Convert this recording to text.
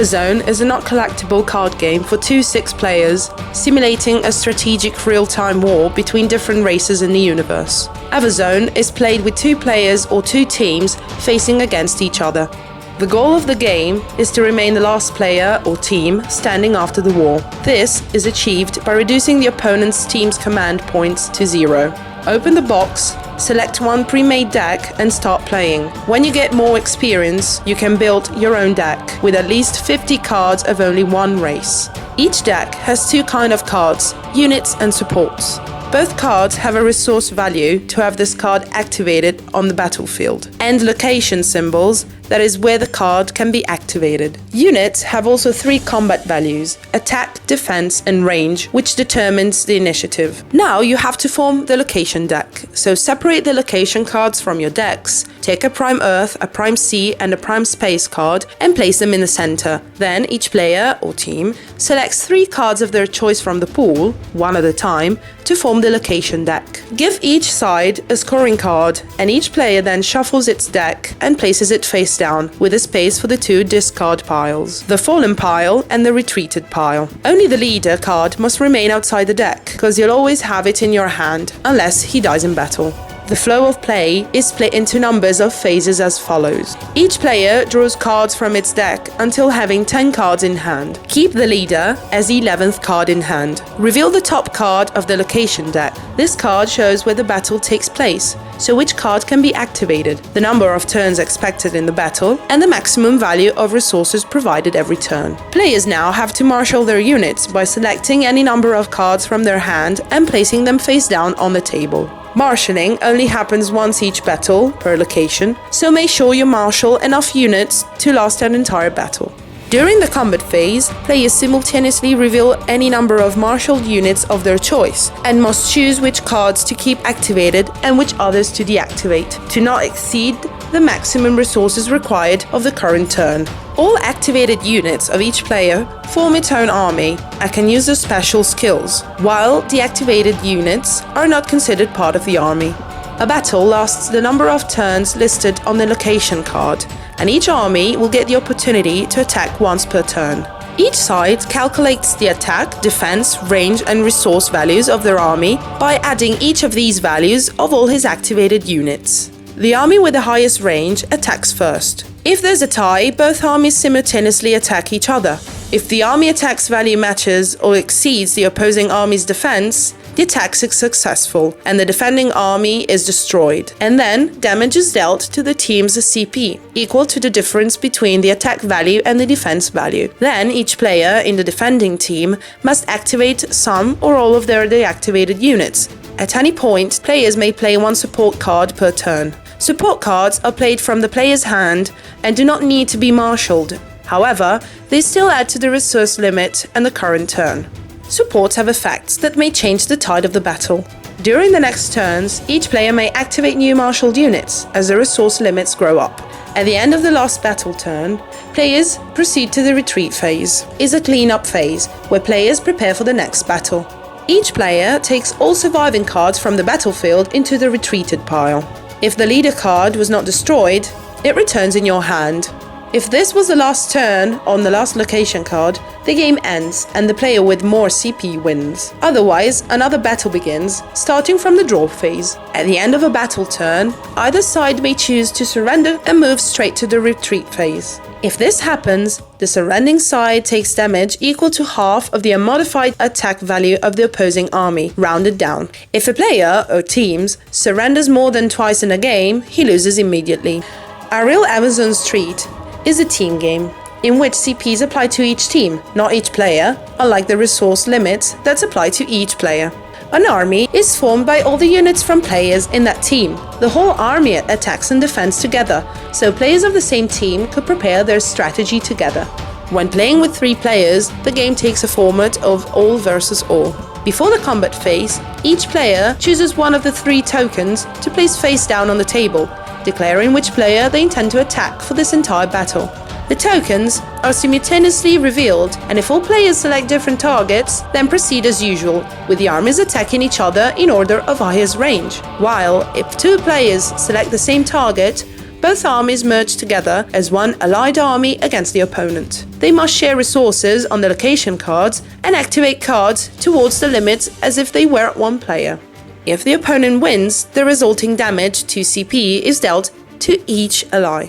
EverZone is a not-collectible card game for 2-6 players, simulating a strategic real-time war between different races in the universe. EverZone is played with 2 players or 2 teams facing against each other. The goal of the game is to remain the last player or team standing after the war. This is achieved by reducing the opponent's team's command points to 0. Open the box, select one pre-made deck and start playing. When you get more experience, you can build your own deck with at least 50 cards of only one race. Each deck has 2 kinds of cards, units and supports. Both cards have a resource value to have this card activated on the battlefield, and location symbols, that is where the card can be activated. Units have also 3 combat values, attack, defense and range, which determines the initiative. Now you have to form the location deck, so separate the location cards from your decks, take a prime earth, a prime sea and a prime space card and place them in the center. Then each player or team selects 3 cards of their choice from the pool, one at a time, to form the location deck. Give each side a scoring card and each player then shuffles its deck and places it face down with a space for the 2 discard piles, the fallen pile and the retreated pile. Only the leader card must remain outside the deck, because you'll always have it in your hand unless he dies in battle. The flow of play is split into numbers of phases as follows. Each player draws cards from its deck until having 10 cards in hand. Keep the leader as the 11th card in hand. Reveal the top card of the location deck. This card shows where the battle takes place, so which card can be activated, the number of turns expected in the battle, and the maximum value of resources provided every turn. Players now have to marshal their units by selecting any number of cards from their hand and placing them face down on the table. Marshalling only happens once each battle, per location, so make sure you marshal enough units to last an entire battle. During the combat phase, players simultaneously reveal any number of marshaled units of their choice, and must choose which cards to keep activated and which others to deactivate, to not exceed the maximum resources required of the current turn. All activated units of each player form its own army and can use their special skills, while deactivated units are not considered part of the army. A battle lasts the number of turns listed on the location card, and each army will get the opportunity to attack once per turn. Each side calculates the attack, defense, range and resource values of their army by adding each of these values of all his activated units. The army with the highest range attacks first. If there's a tie, both armies simultaneously attack each other. If the army attacks value matches or exceeds the opposing army's defense, the attack is successful and the defending army is destroyed. And then damage is dealt to the team's CP, equal to the difference between the attack value and the defense value. Then each player in the defending team must activate some or all of their deactivated units. At any point, players may play 1 support card per turn. Support cards are played from the player's hand and do not need to be marshaled. However, they still add to the resource limit and the current turn. Supports have effects that may change the tide of the battle. During the next turns, each player may activate new marshaled units as the resource limits grow up. At the end of the last battle turn, players proceed to the retreat phase. Is a clean-up phase, where players prepare for the next battle. Each player takes all surviving cards from the battlefield into the retreated pile. If the leader card was not destroyed, it returns in your hand. If this was the last turn on the last location card, the game ends and the player with more CP wins. Otherwise, another battle begins, starting from the draw phase. At the end of a battle turn, either side may choose to surrender and move straight to the retreat phase. If this happens, the surrendering side takes damage equal to half of the unmodified attack value of the opposing army, rounded down. If a player, or teams, surrenders more than twice in a game, he loses immediately. A real EverZone Street is a team game, in which CPs apply to each team, not each player, unlike the resource limits that apply to each player. An army is formed by all the units from players in that team. The whole army attacks and defends together, so players of the same team could prepare their strategy together. When playing with 3 players, the game takes a format of all versus all. Before the combat phase, each player chooses one of the 3 tokens to place face down on the table, declaring which player they intend to attack for this entire battle. The tokens are simultaneously revealed, and if all players select different targets, then proceed as usual, with the armies attacking each other in order of highest range. While, if 2 players select the same target, Both armies merge together as one allied army against the opponent. They must share resources on the location cards and activate cards towards the limits as if they were one player. If the opponent wins, the resulting damage to CP is dealt to each ally.